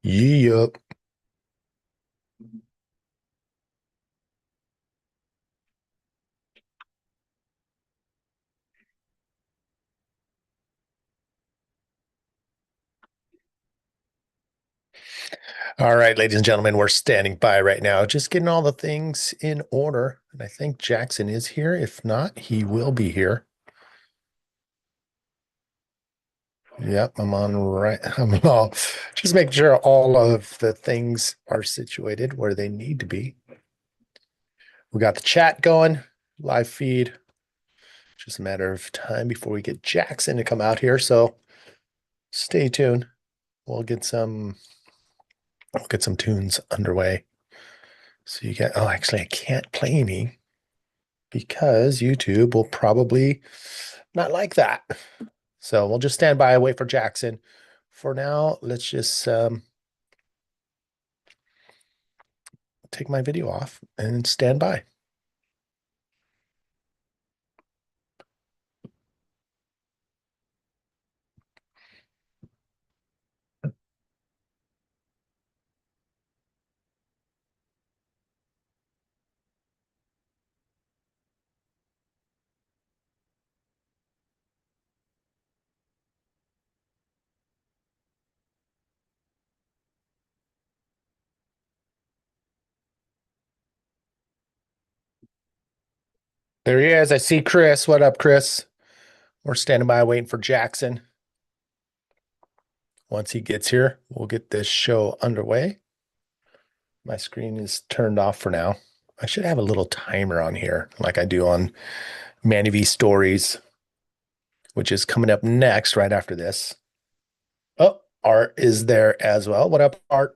Yep. All right, ladies and gentlemen, we're standing by right now, just getting all the things in order. And I think Jackson is here. If not, he will be here. Yep, I'm on right. I'm all just making sure all of the things are situated where they need to be. We got the chat going, live feed. Just a matter of time before we get Jackson to come out here. So stay tuned. We'll get some tunes underway. So you get, oh, actually, I can't play any because YouTube will probably not like that. So we'll just stand by and wait for Jackson. For now, let's just take my video off and stand by. There he is. I see Chris. What up, Chris? We're standing by waiting for Jackson. Once he gets here, we'll get this show underway. My screen is turned off for now. I should have a little timer on here like I do on Manny V Stories, which is coming up next right after this. Oh, Art is there as well. What up, Art?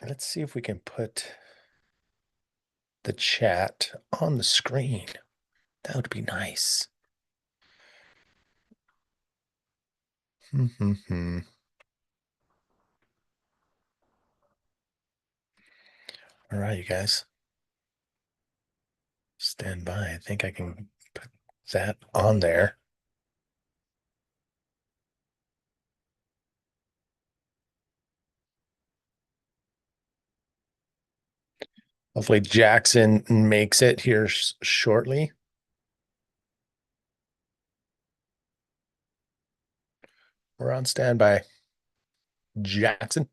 Let's see if we can put the chat on the screen. That would be nice. All right, you guys. Stand by. I think I can put that on there. Hopefully Jackson makes it here shortly. We're on standby. Jackson.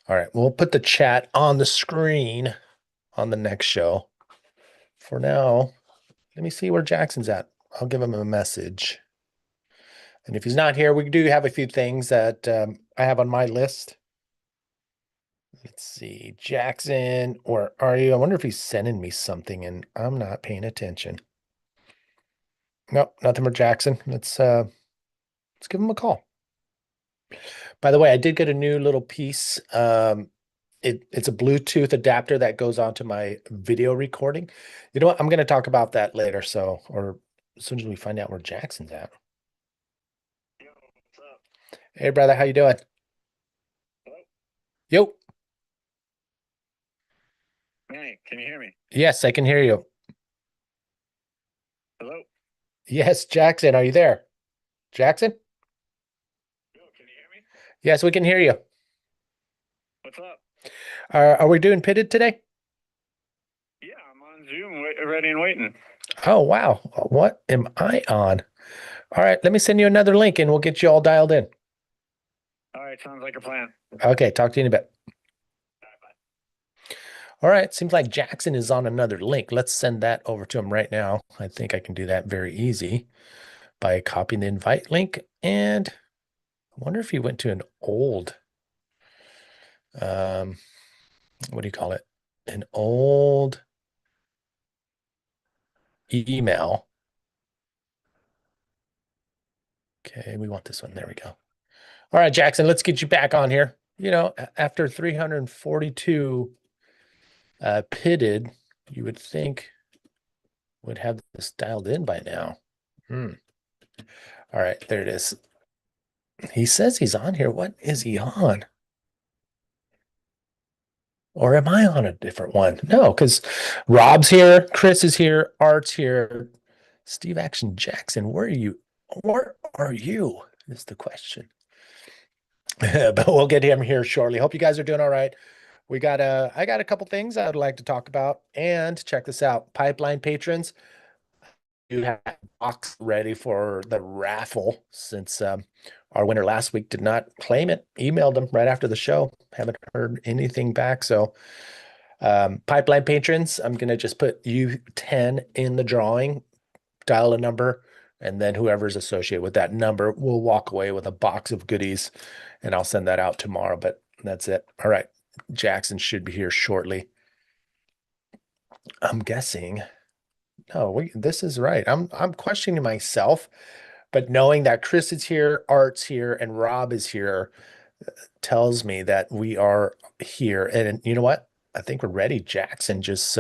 All right, we'll put the chat on the screen on the next show. For now, let me see where Jackson's at. I'll give him a message. And if he's not here, we do have a few things that I have on my list. Let's see, Jackson, where are you? I wonder if he's sending me something and I'm not paying attention. Nope, nothing for Jackson. Let's give him a call. By the way, I did get a new little piece. It's a Bluetooth adapter that goes onto my video recording. You know what? I'm going to talk about that later. So, or as soon as we find out where Jackson's at. Yo, what's up? Hey, brother, how you doing? Hello? Yo. Manny, can you hear me? Yes, I can hear you. Hello? Yes, Jackson, are you there? Jackson? Yo, can you hear me? Yes, we can hear you. What's up? Are we doing pitted today? Yeah, I'm on Zoom, ready and waiting. Oh, wow. What am I on? All right, let me send you another link and we'll get you all dialed in. All right, sounds like a plan. Okay, talk to you in a bit. All right, bye. All right, seems like Jackson is on another link. Let's send that over to him right now. I think I can do that very easy by copying the invite link. And I wonder if he went to an old, what do you call it? An old email. Okay, we want this one. There we go. All right, Jackson, let's get you back on here. You know, after 342 pitted, you would think would have this dialed in by now. All right, there it is. He says he's on here. What is he on? Or am I on a different one? No, because Rob's here, Chris is here, Art's here, Steve Action Jackson. Where are you? Where are you? Is the question. But we'll get him here shortly. Hope you guys are doing all right. I got a couple things I would like to talk about. And check this out. Pipeline patrons, you have a box ready for the raffle since our winner last week did not claim it. Emailed them right after the show. Haven't heard anything back. So pipeline patrons, I'm gonna just put you 10 in the drawing, dial a number, and then whoever's associated with that number will walk away with a box of goodies, and I'll send that out tomorrow. But that's it. All right. Jackson should be here shortly. I'm guessing. No, this is right. I'm questioning myself, but knowing that Chris is here, Art's here, and Rob is here tells me that we are here. And you know what? I think we're ready. Jackson just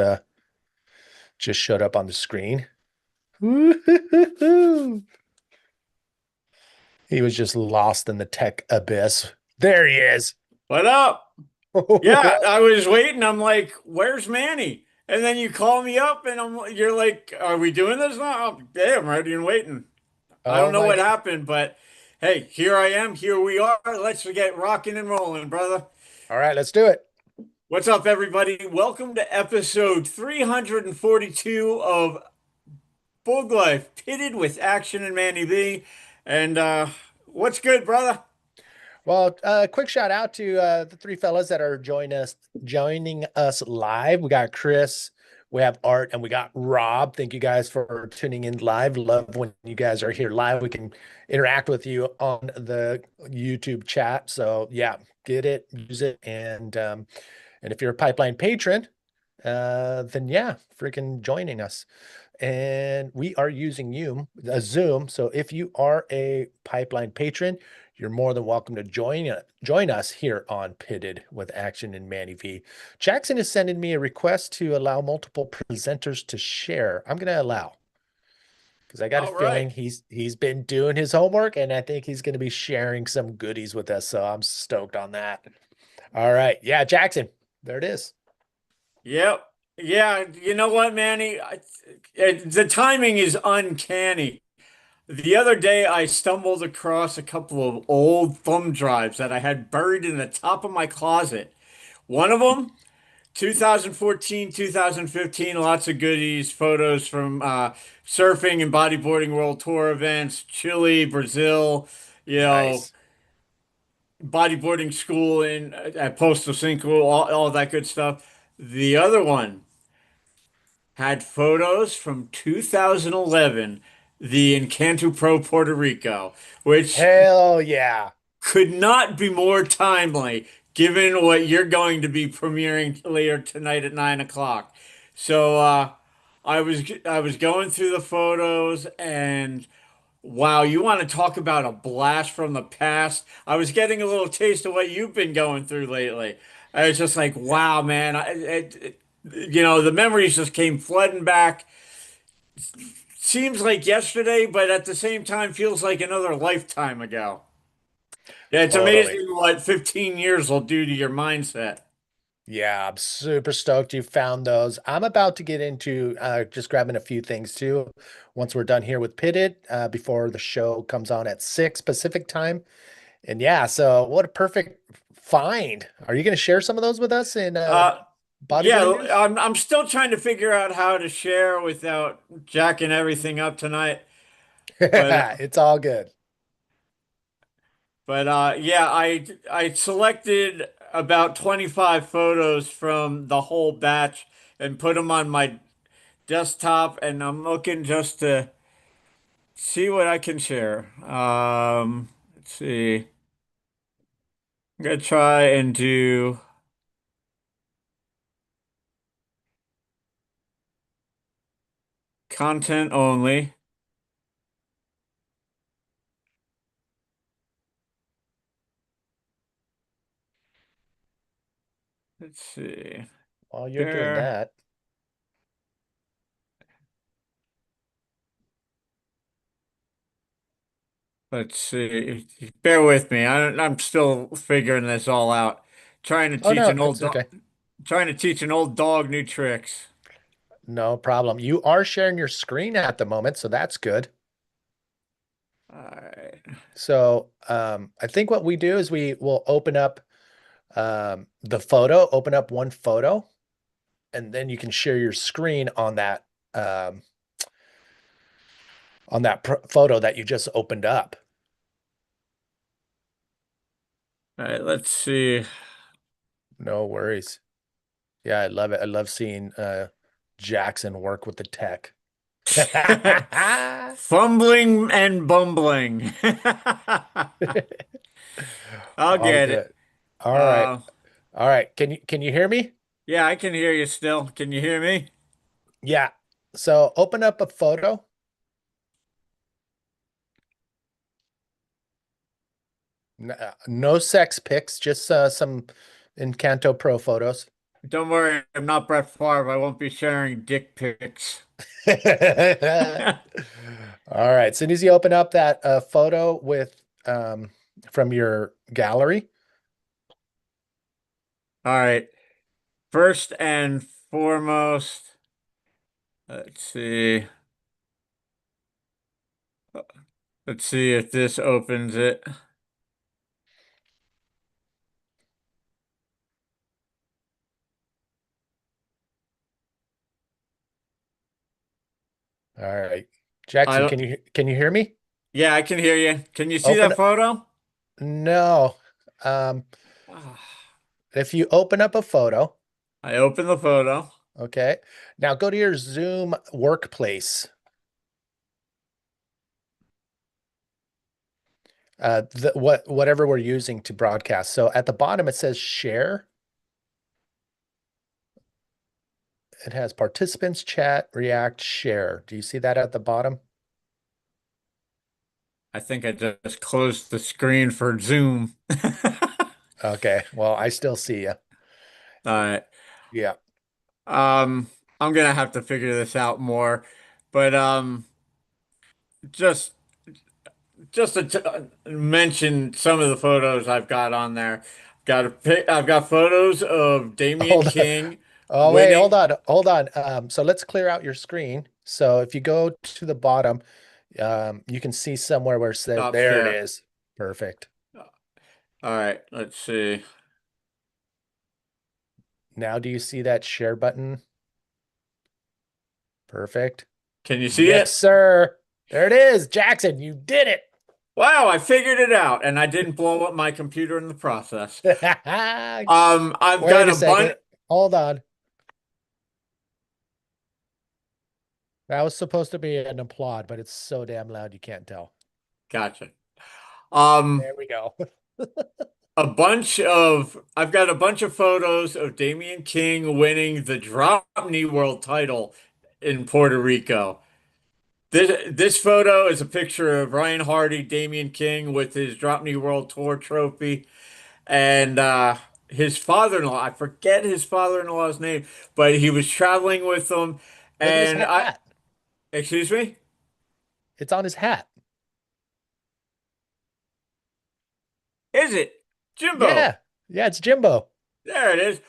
showed up on the screen. He was just lost in the tech abyss. There he is. What up? Yeah, I was waiting. I'm like, where's Manny? And then you call me up and you're like, are we doing this now? Yeah, I'm ready and waiting. I don't Oh know my what God. happened, but hey, here I am. Here we are. Let's get rocking and rolling, brother. All right, let's do it. What's up, everybody? Welcome to episode 342 of Bug Life, pitted with Action and Manny B. And what's good, brother? Well, quick shout out to the three fellas that are joining us live. We got Chris, we have Art, and we got Rob. Thank you guys for tuning in live. Love when you guys are here live. We can interact with you on the YouTube chat. So yeah, get it, use it, and if you're a Pipeline patron, then yeah, freaking joining us. And we are using Zoom. So if you are a Pipeline patron, you're more than welcome to join us here on Pitted with Action and Manny V. Jackson is sending me a request to allow multiple presenters to share. I'm going to allow because I got a All right. feeling he's been doing his homework and I think he's going to be sharing some goodies with us. So I'm stoked on that. All right, yeah, Jackson, there it is. Yep. Yeah, you know what, Manny? The timing is uncanny. The other day, I stumbled across a couple of old thumb drives that I had buried in the top of my closet. One of them, 2014, 2015, lots of goodies, photos from surfing and bodyboarding world tour events, Chile, Brazil, you know, Nice. bodyboarding school in at Postal Cinco, all that good stuff. The other one had photos from 2011, the Encanto Pro Puerto Rico, which Hell yeah. could not be more timely given what you're going to be premiering later tonight at 9 o'clock. So I was going through the photos and wow, you want to talk about a blast from the past? I was getting a little taste of what you've been going through lately. I was just like, wow, man. The memories just came flooding back. Seems like yesterday, but at the same time feels like another lifetime ago. Yeah, it's Totally. amazing what 15 years will do to your mindset. Yeah, I'm super stoked you found those. I'm about to get into just grabbing a few things too once we're done here with Pitted before the show comes on at 6 Pacific time. And yeah, so what a perfect find. Are you going to share some of those with us in bodyboarding Yeah, news? I'm still trying to figure out how to share without jacking everything up tonight. But It's all good. yeah, I selected about 25 photos from the whole batch and put them on my desktop, and I'm looking just to see what I can share. Let's see. I'm gonna try and do content only. Let's see. While you're doing Share. that, Let's see. Bear with me. I'm still figuring this all out. Trying to oh teach no, an old it's dog. okay. Trying to teach an old dog new tricks. No problem. You are sharing your screen at the moment, so that's good. All right. So I think what we do is we will open up the photo, open up one photo, and then you can share your screen um, on that photo that you just opened up. All right, let's see. No worries. Yeah, I love it. I love seeing Jackson work with the tech. Fumbling and bumbling. I'll All get it. good. All right. Uh, All right. Can you hear me? yeah, I can hear you still. Can you hear me? Yeah. So open up a photo. No sex pics, just some Encanto Pro photos. Don't worry, I'm not Brett Favre. I won't be sharing dick pics. All right. As soon as you open up that photo with from your gallery, All right. First and foremost, let's see. Let's see if this opens it. all right. I Jackson, don't, can you hear me? yeah, I can hear you. Can you see Open. that photo? No. Um, Ah, if you open up a photo, I opened the photo. okay. Now go to your Zoom workplace. Whatever we're using to broadcast. So at the bottom it says share. It has participants, chat, react, share. Do you see that at the bottom? I think I just closed the screen for Zoom. Okay. Well, I still see you. All right. Yeah. Um, I'm gonna have to figure this out more, but just just to mention some of the photos I've got on there. I've got photos of Damian Hold on. King Oh, wait, hold winning on. Hold on. So let's clear out your screen. So if you go to the bottom, you can see somewhere where it says, stop there it share. is. Perfect. All right, let's see. Now, do you see that share button? Perfect. Can you see Yes, it? sir. There it is. Jackson, you did it. Wow, I figured it out, and I didn't blow up my computer in the process. I've Wait got a a second. bunch. Hold on. That was supposed to be an applaud, but it's so damn loud you can't tell. Gotcha. Um, There we go. I've got a bunch of photos of Damian King winning the drop knee world title in Puerto Rico. This photo is a picture of Ryan Hardy, Damian King with his drop knee world tour trophy, and his father-in-law. I forget his father-in-law's name, but he was traveling with them, Look at his and I hat. excuse me, It's on his hat. is it Jimbo? Yeah. Yeah, it's Jimbo. There it is.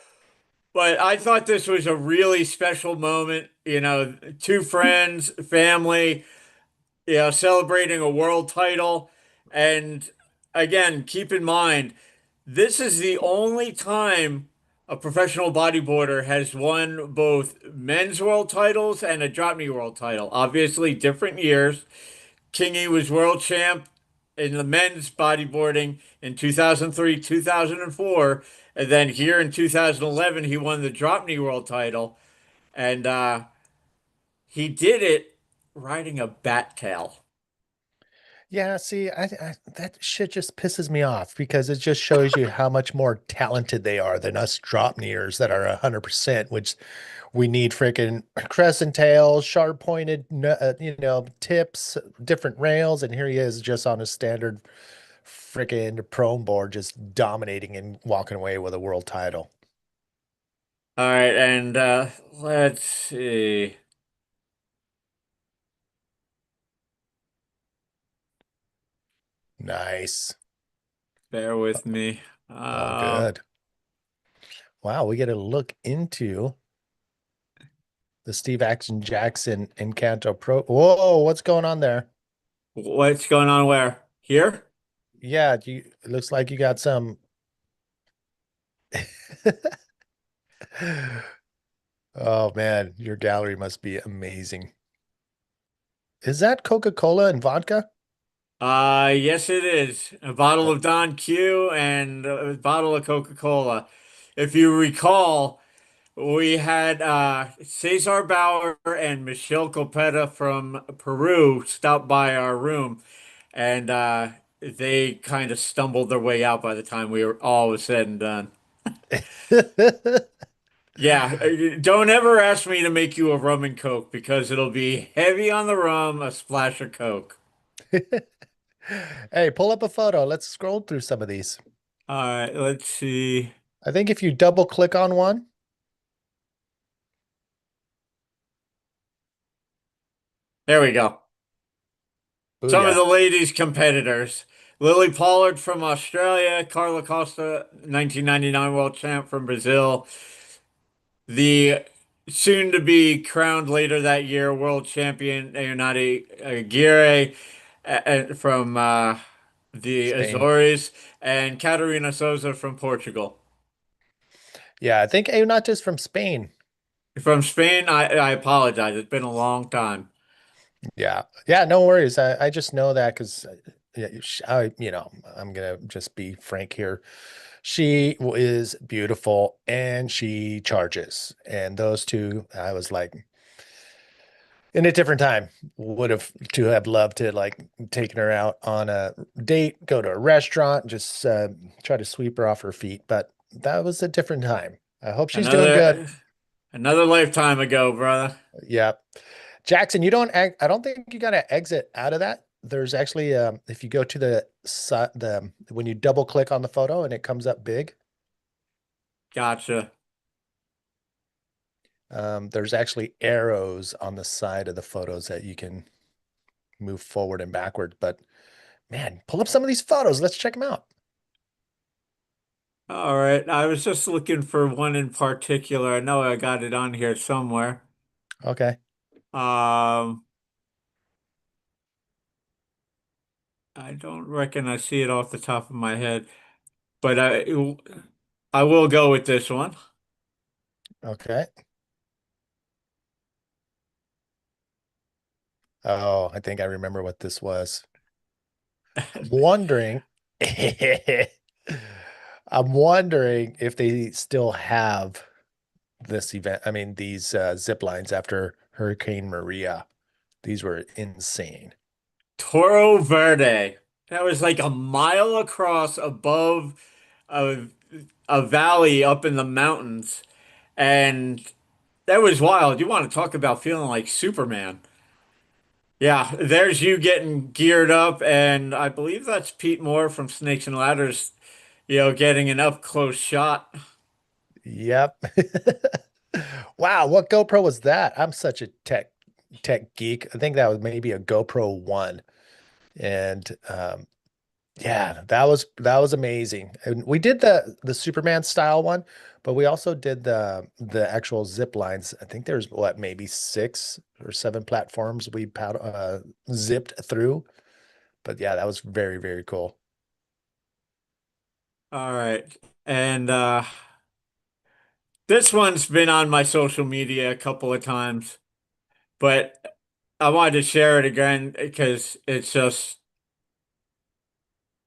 But I thought this was a really special moment. You know, two friends, family, celebrating a world title. And again, keep in mind, this is the only time a professional bodyboarder has won both men's world titles and a drop knee world title. Obviously, different years. Kingy was world champ in the men's bodyboarding in 2003, 2004. And then here in 2011, he won the drop knee world title. And he did it riding a bat tail. Yeah, see, that shit just pisses me off because it just shows you how much more talented they are than us drop kneers that are 100%, which we need freaking crescent tails, sharp pointed, tips, different rails, and here he is just on a standard freaking prone board, just dominating and walking away with a world title. All right, and let's see. Nice. Bear with me. All good. Wow, we get a look into the Steve Action Jackson Encanto Pro. Whoa, what's going on there? What's going on where? Here? Yeah, it looks like you got some. Oh man, your gallery must be amazing. Is that Coca-Cola and vodka? Yes, it is. A bottle of Don Q and a bottle of Coca-Cola. If you recall, we had Cesar Bauer and Michelle Copetta from Peru stop by our room, and they kind of stumbled their way out by the time we were all was said and done. Yeah, don't ever ask me to make you a rum and Coke because it'll be heavy on the rum, a splash of Coke. Hey, pull up a photo. Let's scroll through some of these. All right, let's see. I think if you double click on one, There we go. Some of booyah. the ladies' competitors. Lily Pollard from Australia, Carla Costa, 1999 world champ from Brazil, the soon to be crowned later that year world champion Leonardo Aguirre from the Spain. Azores, and Catarina Souza from Portugal. Yeah, I think not just from Spain. From Spain, I apologize. It's been a long time. Yeah. Yeah, no worries. I just know that because yeah, I'm gonna just be frank here. Is beautiful and she charges. And those two, I was like, in a different time, would have loved to like taken her out on a date, go to a restaurant, just try to sweep her off her feet. But that was a different time. I hope she's doing good. Another lifetime ago, brother. Yeah. Jackson, I don't think you got to exit out of that. There's actually, if you go to when you double click on the photo and it comes up big, Gotcha. there's actually arrows on the side of the photos that you can move forward and backward. But man, pull up some of these photos. Let's check them out. All right. I was just looking for one in particular. I know I got it on here somewhere. Okay. Um, I don't reckon I see it off the top of my head, but I will go with this one. Okay. Oh, I think I remember what this was. I'm wondering, I'm wondering if they still have this event. I mean, these zip lines after Hurricane Maria. These were insane. Toro Verde. That was like a mile across above a, a valley up in the mountains. And that was wild. You want to talk about feeling like Superman. Yeah, there's you getting geared up, and I believe that's Pete Moore from Snakes and Ladders, getting an up close shot. Yep. Wow, what GoPro was that? I'm such a tech geek. I think that was maybe a GoPro 1. And yeah, that was amazing. And we did the Superman style one, but we also did the actual zip lines. I think there's what maybe 6 or 7 platforms we zipped through. But yeah, that was very, very cool. All right. And this one's been on my social media a couple of times, but I wanted to share it again because it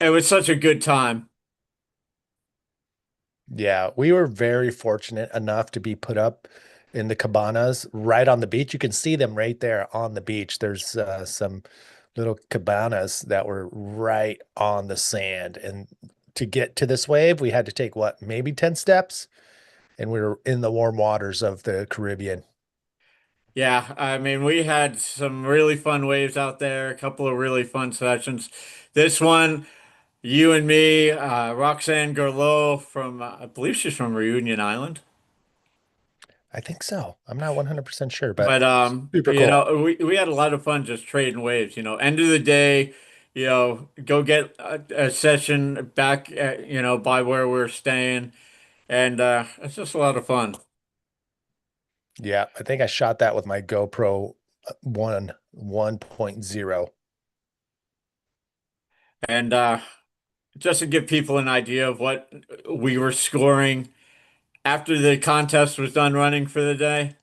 was such a good time. Yeah, we were very fortunate enough to be put up in the cabanas right on the beach. You can see them right there on the beach. There's some little cabanas that were right on the sand. And to get to this wave, we had to take what, maybe 10 steps? And we were in the warm waters of the Caribbean. Yeah, I mean, we had some really fun waves out there, a couple of really fun sessions. This one, you and me, Roxanne Gerlot from, I believe she's from Reunion Island. I think so. I'm not 100% sure, but But super cool. we had a lot of fun just trading waves. End of the day, go get a session back, by where we're staying, and it's just a lot of fun. Yeah, I think I shot that with my GoPro 1.0. And just to give people an idea of what we were scoring after the contest was done running for the day,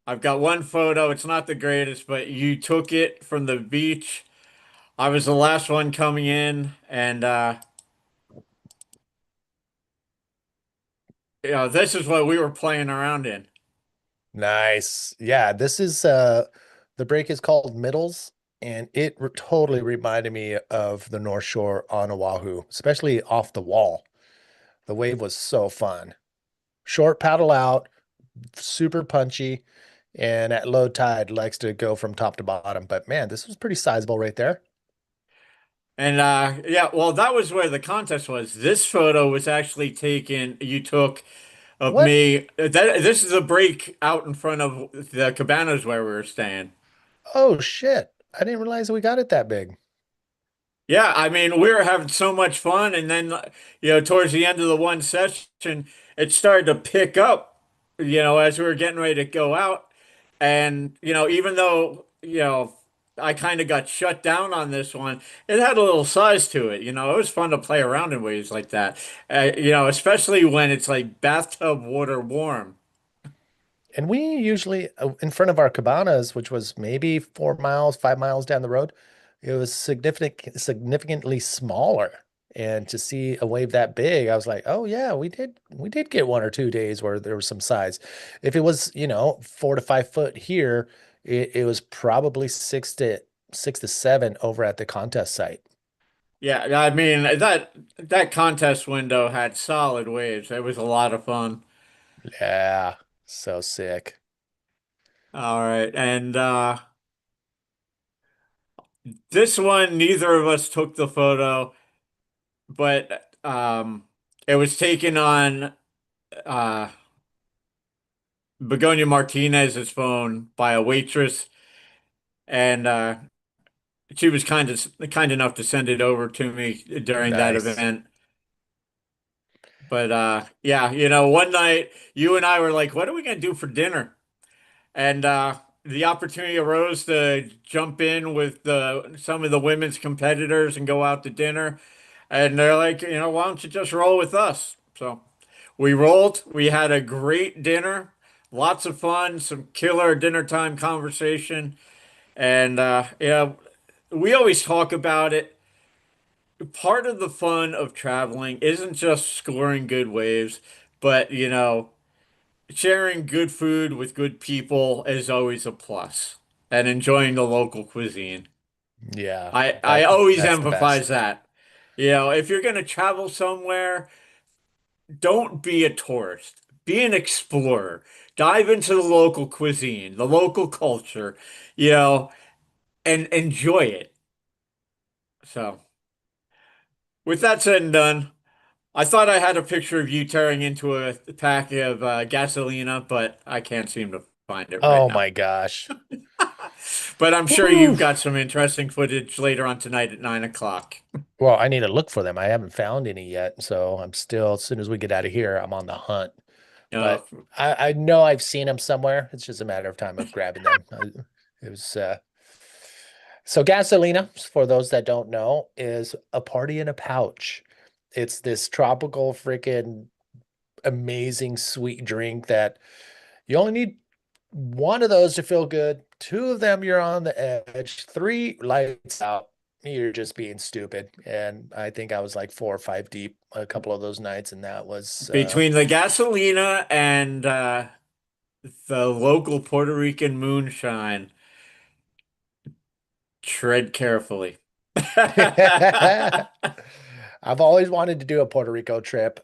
I've got one photo. It's not the greatest, but you took it from the beach. I was the last one coming in, and this is what we were playing around in. Nice. Yeah, this is the break is called Middles, and it totally reminded me of the North Shore on Oahu, especially off the wall. The wave was so fun. Short paddle out, super punchy, and at low tide likes to go from top to bottom. But man, this was pretty sizable right there. And yeah, well, that was where the contest was. This photo was actually taken, you took of What? me. This is a break out in front of the cabanas where we were staying. Oh shit. I didn't realize we got it that big. Yeah, I mean, we were having so much fun, and then towards the end of the one session, it started to pick up, as we were getting ready to go out. And even though I kind of got shut down on this one, it had a little size to it. It was fun to play around in waves like that. Especially when it's like bathtub water warm. And we usually, in front of our cabanas, which was maybe 4 miles, 5 miles down the road, it was significantly smaller. And to see a wave that big, I was like, oh yeah, we did get 1 or 2 days where there was some size. If it was, 4 to 5 foot here, it was probably 6 to 7 over at the contest site. Yeah, I mean that contest window had solid waves. It was a lot of fun. Yeah, so sick. All right, and this one, neither of us took the photo, but it was taken on uh, Begonia Martinez's phone by a waitress, and she was kind enough to send it over to me during that Nice. event. But yeah, one night you and I were like, "What are we gonna do for dinner?" And the opportunity arose to jump in with some of the women's competitors and go out to dinner. And they're like, why don't you just roll with us? So we rolled. We had a great dinner, lots of fun, some killer dinner time conversation. And yeah, we always talk about it. Part of the fun of traveling isn't just scoring good waves, but sharing good food with good people is always a plus, and enjoying the local cuisine. Yeah, I that always that's the emphasize best. that. If you're going to travel somewhere, don't be a tourist. Be an explorer. Dive into the local cuisine, the local culture, you know, and enjoy it. So, with that said and done, I thought I had a picture of you tearing into a pack of gasolina, but I can't seem to find it right Oh now. my gosh. But I'm sure Woo. you've got some interesting footage later on tonight at 9 o'clock. Well, I need to look for them. I haven't found any yet, so I'm still, as soon as we get out of here, I'm on the hunt. Uh, But I know I've seen them somewhere. It's just a matter of time of grabbing them. It was so Gasolina, for those that don't know, is a party in a pouch. It's this tropical freaking amazing sweet drink that you only need one of those to feel good. Two of them, you're on the edge. Three, lights out. You're just being stupid. And I think I was like 4 or 5 deep a couple of those nights, and that was between the gasolina and the local Puerto Rican moonshine, tread carefully. I've always wanted to do a Puerto Rico trip.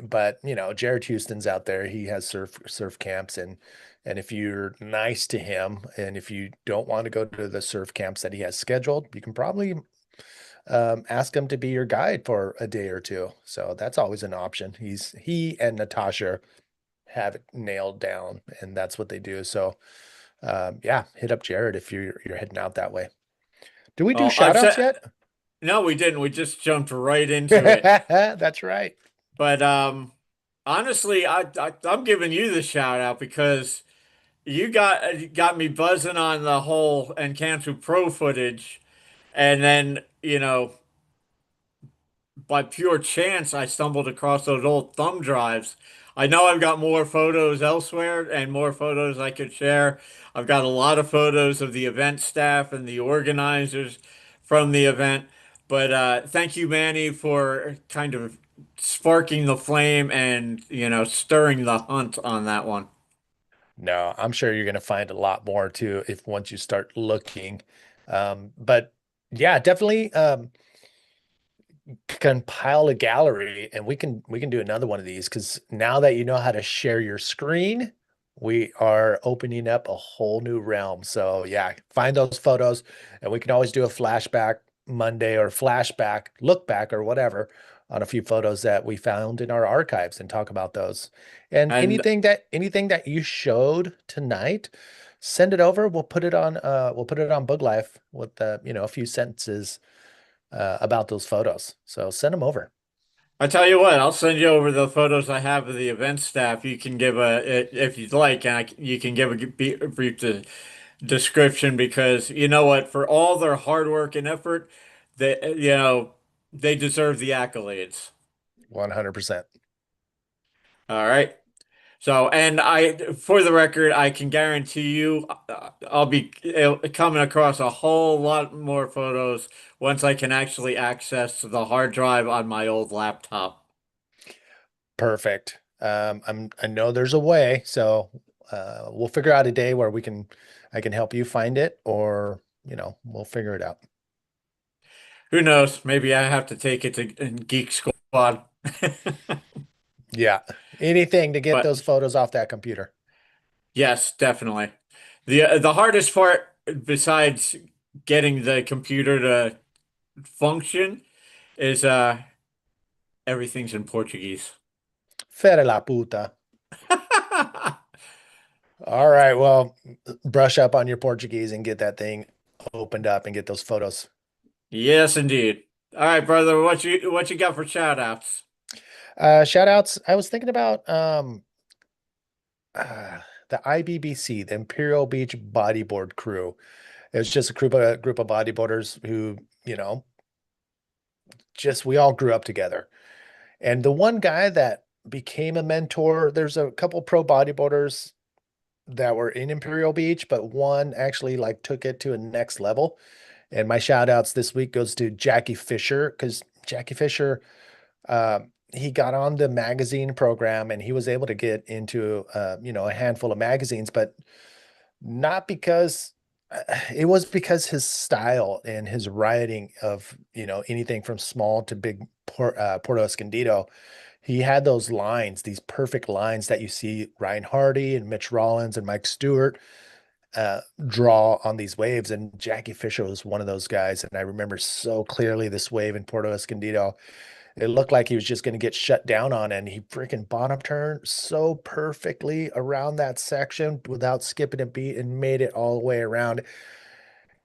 But Jared Houston's out there. He has surf camps, and if you're nice to him, and if you don't want to go to the surf camps that he has scheduled, you can probably ask him to be your guide for a day or two. So that's always an option. He and Natasha have it nailed down, and that's what they do. So yeah, hit up Jared if you're heading out that way. Do we do Well, shout outs yet? no, we didn't. We just jumped right into it. That's right. But honestly, I'm giving you the shout out because you got me buzzing on the whole Encanto Pro footage, and then by pure chance, I stumbled across those old thumb drives. I know I've got more photos elsewhere and more photos I could share. I've got a lot of photos of the event staff and the organizers from the event. But thank you, Manny, for kind of sparking the flame and, stirring the hunt on that one. No, I'm sure you're going to find a lot more too if once you start looking. But yeah, definitely. Compile a gallery and we can do another one of these because now that you know how to share your screen, we are opening up a whole new realm. So yeah, find those photos and we can always do a flashback Monday or flashback, look back or whatever on a few photos that we found in our archives and talk about those. And And anything that you showed tonight, send it over. We'll put it on Book Life with a few sentences about those photos. So send them over. I tell you what, I'll send you over the photos I have of the event staff. You can give if you'd like, and you can give a brief description because you know what, for all their hard work and effort, they deserve the accolades. 100%. All right. So, and for the record, I can guarantee you, I'll be coming across a whole lot more photos once I can actually access the hard drive on my old laptop. Perfect. I know there's a way, so we'll figure out a day where I can help you find it, or we'll figure it out. Who knows? Maybe I have to take it to Geek Squad. Yeah, anything to get But those photos off that computer. yes, definitely. The hardest part, besides getting the computer to function, is everything's in Portuguese. Fere la puta. All right, well, brush up on your Portuguese and get that thing opened up and get those photos. Yes, indeed. All right, brother. What you got for shout outs? Shout outs. I was thinking about uh, the IBBC, the Imperial Beach Bodyboard Crew. It was just a group of bodyboarders who, you know, just we all grew up together. And the one guy that became a mentor, there's a couple pro bodyboarders that were in Imperial Beach, but one actually like took it to a next level. And my shout outs this week goes to Jackie Fisher because Jackie Fisher, he got on the magazine program and he was able to get into a handful of magazines, but not because it was because his style and his writing of anything from small to big Porto Escondido. He had those lines, these perfect lines that you see Ryan Hardy and Mitch Rollins and Mike Stewart draw on these waves. And Jackie Fisher was one of those guys. And I remember so clearly this wave in Porto Escondido. It looked like he was just going to get shut down on, and he freaking bottom turned so perfectly around that section without skipping a beat and made it all the way around.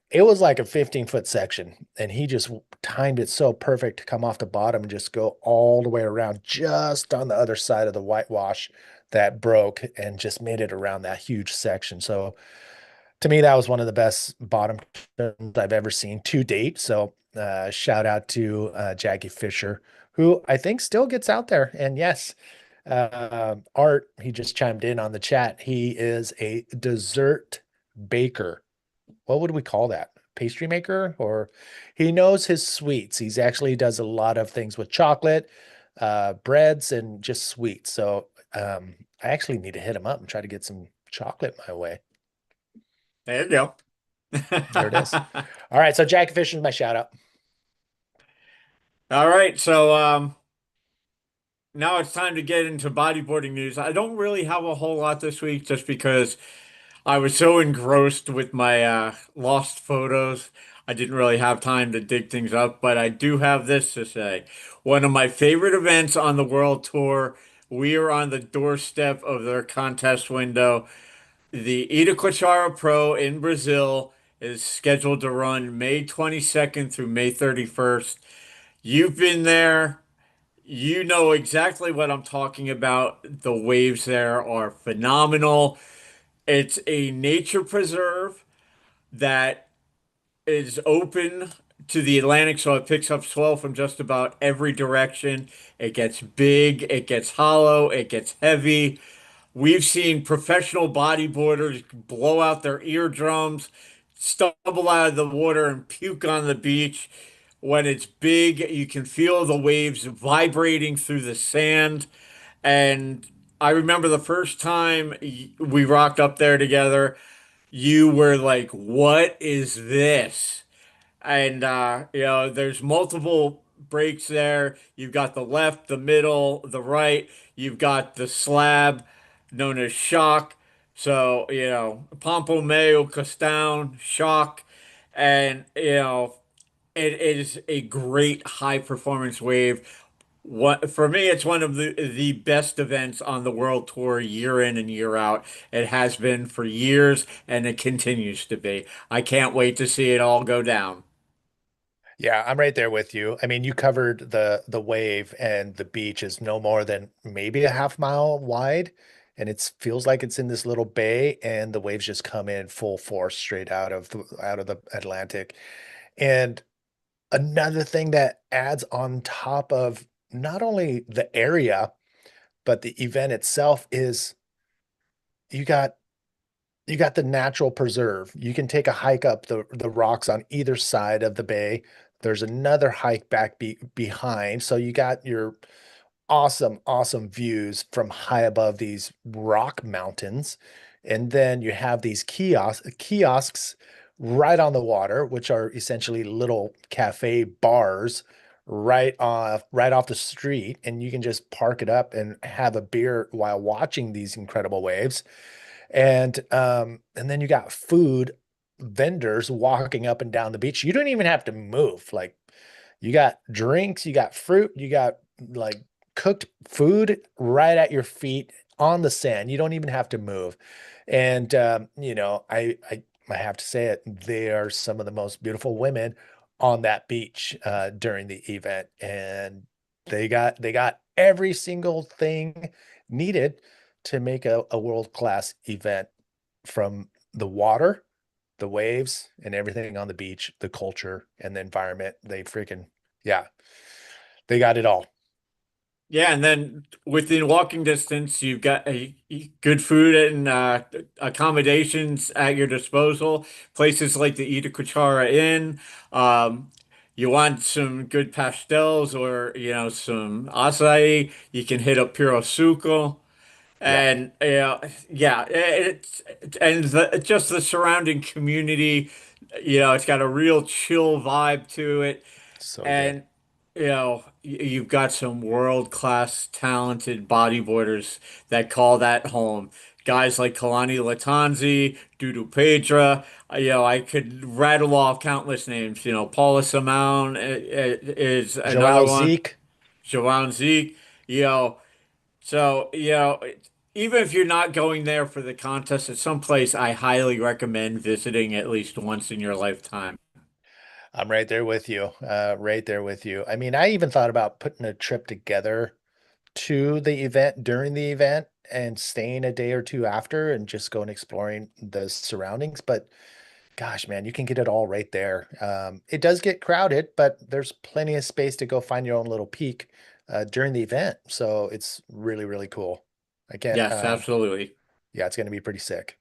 It was like a 15-foot section, and he just timed it so perfect to come off the bottom and just go all the way around just on the other side of the whitewash that broke and just made it around that huge section. So to me, that was one of the best bottom turns I've ever seen to date. So shout out to Jackie Fisher, who I think still gets out there. And yes, Art, he just chimed in on the chat. He is a dessert baker. What would we call that? Pastry maker? Or he knows his sweets. He's actually does a lot of things with chocolate, breads, and just sweets. So I actually need to hit him up and try to get some chocolate my way. There you go. There it is. All right. So Jack Fisher's my shout out. All right, so now it's time to get into bodyboarding news. I don't really have a whole lot this week just because I was so engrossed with my lost photos. I didn't really have time to dig things up, but I do have this to say. One of my favorite events on the world tour, we are on the doorstep of their contest window. The Itaquachara Pro in Brazil is scheduled to run May 22nd through May 31st. You've been there. You know exactly what I'm talking about. The waves there are phenomenal. It's a nature preserve that is open to the Atlantic, so it picks up swell from just about every direction. It gets big, it gets hollow, it gets heavy. We've seen professional bodyboarders blow out their eardrums, stumble out of the water, and puke on the beach. When it's big, you can feel the waves vibrating through the sand. And I remember the first time we rocked up there together, you were like, "What is this?" And there's multiple breaks there. You've got the left, the middle, the right. You've got the slab known as shock. So, Pompo Mayo, Castown, shock. And, it is a great high performance wave. What for me, it's one of the best events on the world tour year in and year out. It has been for years, and it continues to be. I can't wait to see it all go down. Yeah, I'm right there with you. I mean, you covered the wave, and the beach is no more than maybe a half mile wide, and it feels like it's in this little bay, and the waves just come in full force straight out of the Atlantic. And another thing that adds on top of not only the area, but the event itself is you got you got the natural preserve. You can take a hike up the rocks on either side of the bay. There's another hike back behind. So you got your awesome, awesome views from high above these rock mountains. And then you have these kiosks right on the water, which are essentially little cafe bars right off the street. And you can just park it up and have a beer while watching these incredible waves. And then you got food vendors walking up and down the beach. You don't even have to move. Like, you got drinks, you got fruit, you got like cooked food right at your feet on the sand. You don't even have to move. And I have to say it, they are some of the most beautiful women on that beach during the event. And they got every single thing needed to make a world-class event, from the water, the waves, and everything on the beach, the culture and the environment. Yeah, they got it all. Yeah, and then within walking distance, you've got good food and accommodations at your disposal. Places like the Ita Kuchara Inn. Um, you want some good pastels or some acai, you can hit up Puro Suco. Yeah, And yeah, and just the surrounding community, it's got a real chill vibe to it. so good. And you've got some world-class talented bodyboarders that call that home. Guys like Kalani Latanzi, Dudu Pedra. I could rattle off countless names. Paula Simon is another Joao one. Zeke. Joanne Zeke. You know, so, even if you're not going there for the contest, it's someplace I highly recommend visiting at least once in your lifetime. I'm right there with you. Right there with you. I mean, I even thought about putting a trip together to the event during the event and staying a day or two after and just going exploring the surroundings. But gosh, man, you can get it all right there. It does get crowded, but there's plenty of space to go find your own little peak during the event. So it's really, really cool. I can't, Yes, absolutely. yeah, it's going to be pretty sick.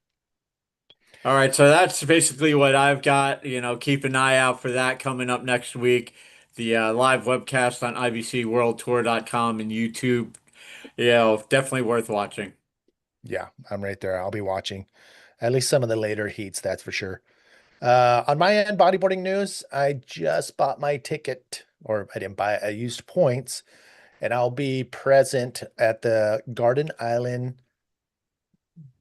All right, so that's basically what I've got. Keep an eye out for that coming up next week. The live webcast on ibcworldtour.com and YouTube. Definitely worth watching. Yeah, I'm right there. I'll be watching at least some of the later heats, that's for sure. On my end, bodyboarding news, I just bought my ticket, or I didn't buy it, I used points, and I'll be present at the Garden Island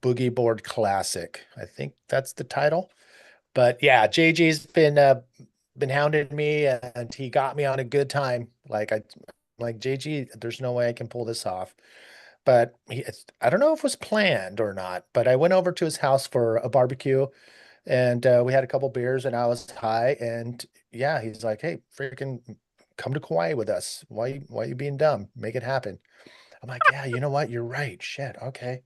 Boogie Board Classic. I think that's the title. But yeah, JG's been hounding me, and he got me on a good time. Like, JG, there's no way I can pull this off. But I don't know if it was planned or not, but I went over to his house for a barbecue, and we had a couple beers, and I was high. And yeah, he's like, "Hey, freaking come to Kauai with us. Why you being dumb? Make it happen." I'm like, "Yeah, you know what? You're right. Shit. Okay."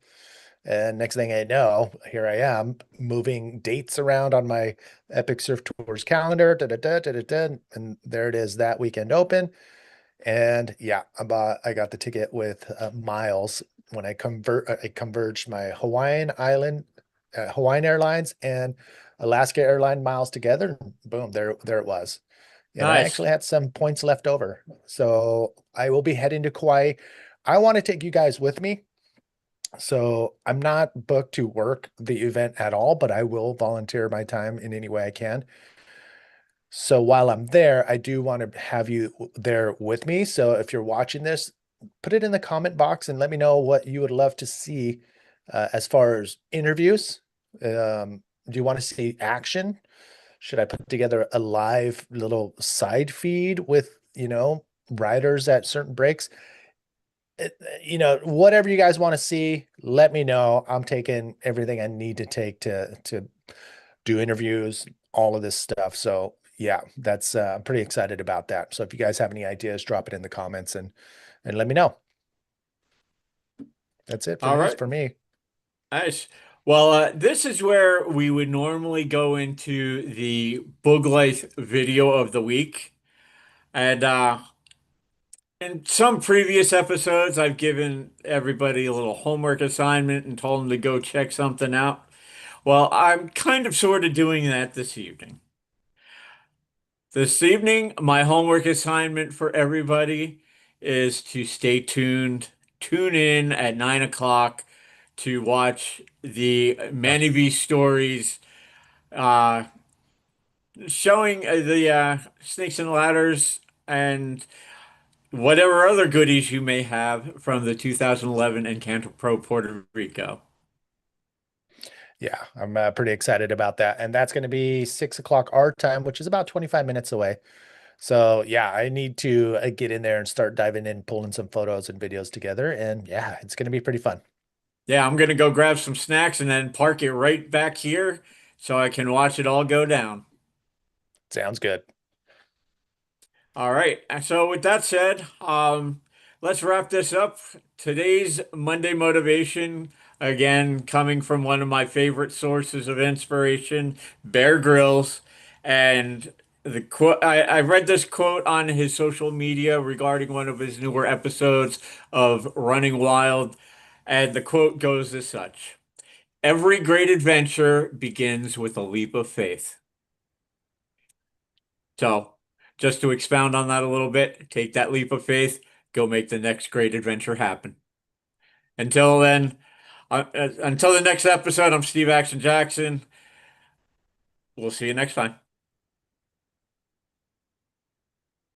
And next thing I know, here I am moving dates around on my Epic Surf Tours calendar. Da, da, da, da, da, da, and there it is, that weekend open. And yeah, I got the ticket with miles when I converged my Hawaiian Airlines and Alaska Airline miles together. Boom, there it was. And I Nice. actually had some points left over. So I will be heading to Kauai. I want to take you guys with me. So I'm not booked to work the event at all, but I will volunteer my time in any way I can. So while I'm there, I do want to have you there with me. So if you're watching this, put it in the comment box and let me know what you would love to see as far as interviews. Do you want to see action? Should I put together a live little side feed with, riders at certain breaks? Whatever you guys want to see, let me know. I'm taking everything I need to take to do interviews, all of this stuff. So yeah, that's I'm pretty excited about that. So if you guys have any ideas, drop it in the comments and let me know. That's it for All news right. for me. Nice. Well, this is where we would normally go into the Boog Life video of the week. And in some previous episodes, I've given everybody a little homework assignment and told them to go check something out. Well, I'm kind of sort of doing that this evening. This evening, my homework assignment for everybody is to stay tuned, tune in at 9 o'clock to watch the Uh, Manny V stories uh, showing the snakes and ladders and whatever other goodies you may have from the 2011 Encanto Pro Puerto Rico. yeah, I'm pretty excited about that. And that's going to be 6 o'clock our time, which is about 25 minutes away. So yeah, I need to get in there and start diving in, pulling some photos and videos together. And yeah, it's going to be pretty fun. Yeah, I'm gonna go grab some snacks and then park it right back here so I can watch it all go down. Sounds good. All right. And so with that said, let's wrap this up. Today's Monday motivation, again, coming from one of my favorite sources of inspiration, Bear Grylls. And the quote, I read this quote on his social media regarding one of his newer episodes of Running Wild. And the quote goes as such: Every great adventure begins with a leap of faith. So, just to expound on that a little bit, take that leap of faith, go make the next great adventure happen. Until then, until the next episode, I'm Steve Action Jackson. We'll see you next time.